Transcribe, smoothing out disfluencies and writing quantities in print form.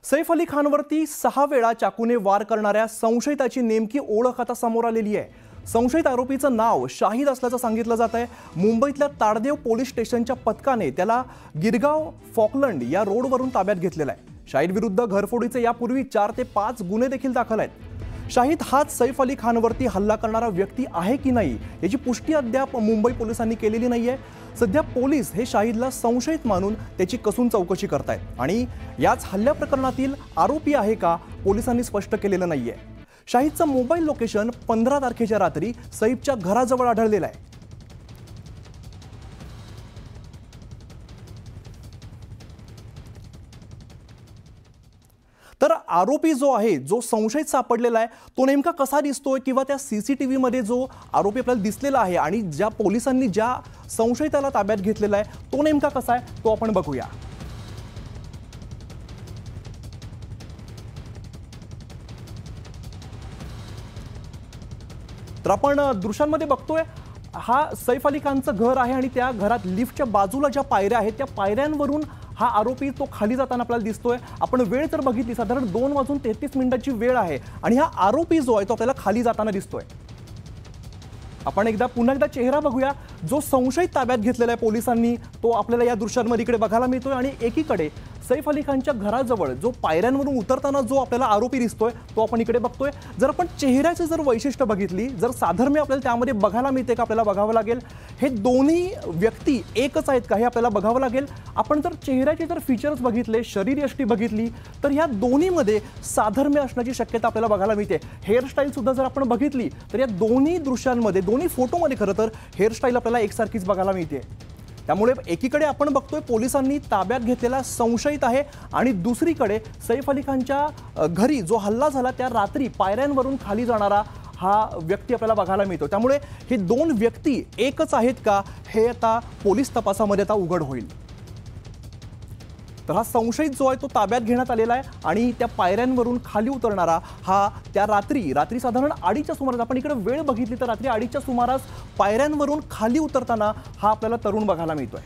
सैफ अली खानवरती 6 वेळा चाकूने वार करणाऱ्या संशयिताची नेमकी ओळख आता समोर आलेली आहे। संशयित आरोपीचं नाव शाहिद असल्याचं सांगितलं जात आहे। मुंबईतल्या ताडदेव पोलीस स्टेशनच्या पथकाने त्याला गिरगाव फॉकलंड या रोडवरून ताब्यात घेतलेला आहे। शाहिद विरुद्ध घरफोडीचे यापूर्वी 4 ते 5 गुन्हे देखील दाखल आहेत। शाहिद हाच सैफ अली खानवरती हल्ला करणारा व्यक्ती आहे की नाही याची पुष्टी अद्याप मुंबई पोलिसांनी केलेली नाहीये। सध्या पोलीस हे शाहिदला संशयित मानून त्याची कसून चौकशी करतायत आणि याच हल्ल्या प्रकरणातील आरोपी आहे का पोलिसांनी स्पष्ट केलेलं नाहीये। शाहिदचं मोबाईल लोकेशन 15 तारखेच्या रात्री सैफच्या घराजवळ आढळलेलं आहे। तर आरोपी जो आहे, जो संशयित सापडलेला आहे, तो नेमका कसा दिसतोय किंवा त्या सीसीटीव्ही मध्ये जो आरोपी आपल्याला दिसलेला आहे आणि ज्या पोलिसांनी ज्या संशयिताला ताब्यात घेतलेला आहे तो नेमका कसा आहे तो आपण बघूया। तर आपण दृश्यांमध्ये बघतोय हा सैफ अली खानचं घर आहे आणि त्या घरात लिफ्टच्या बाजूला ज्या पायऱ्या आहेत त्या पायऱ्यांवरून हा आरोपी तो खाली जाताना आपल्याला दिसतोय। आपण वेळ जर बघितली साधारण 2:33 वेळ आहे आणि हा आरोपी जो आहे तो आपल्याला खाली जाताना दिसतोय। आपण पुन्हा एकदा चेहरा बघूया। जो संशयित ताब्यात घेतलेला आहे पोलिसांनी तो आपल्याला या दृश्यांमध्ये इकडे बघायला मिळतोय आणि एकीकडे सैफ अली खानच्या घराजवळ जो पायऱ्यांवरून उतरताना जो आपल्याला आरोपी दिसतोय तो आपण इकडे बघतोय। जर आपण चेहऱ्याचे जर वैशिष्ट्य बघितली, जर साधर्म्य आपल्याला त्यामध्ये बघायला मिळते का आपल्याला बघावं लागेल। हे दोन्ही व्यक्ती एकच आहेत का हे आपल्याला बघावं लागेल। आपण जर चेहऱ्याचे जर फीचर्स बघितले, शरीरयष्टी बघितली तर ह्या दोन्हीमध्ये साधर्म्य असण्याची शक्यता आपल्याला बघायला मिळते। हेअरस्टाईल सुद्धा जर आपण बघितली तर या दोन्ही दृश्यांमध्ये, दोन्ही फोटोमध्ये खरं तर हेअरस्टाईल आपल्याला एकसारखीच बघायला मिळते। त्यामुळे एकीकडे आपण बघतोय पोलिसांनी ताब्यात घेतलेला संशयित आहे आणि दुसरीकडे सैफ अली खानच्या घरी जो हल्ला झाला त्या रात्री पायऱ्यांवरून खाली जाणारा हा व्यक्ती आपल्याला बघायला मिळतो। त्यामुळे हे दोन व्यक्ती एकच आहेत का हे आता पोलीस तपासामध्ये आता उघड होईल। तर हा संशयित जो आहे तो ताब्यात घेण्यात आलेला आहे आणि त्या पायऱ्यांवरून खाली उतरणारा हा त्या रात्री साधारण 2:30च्या सुमारास, आपण इकडे वेळ बघितली तर रात्री 2:30च्या सुमारास पायऱ्यांवरून खाली उतरताना हा आपल्याला तरुण बघायला मिळतोय।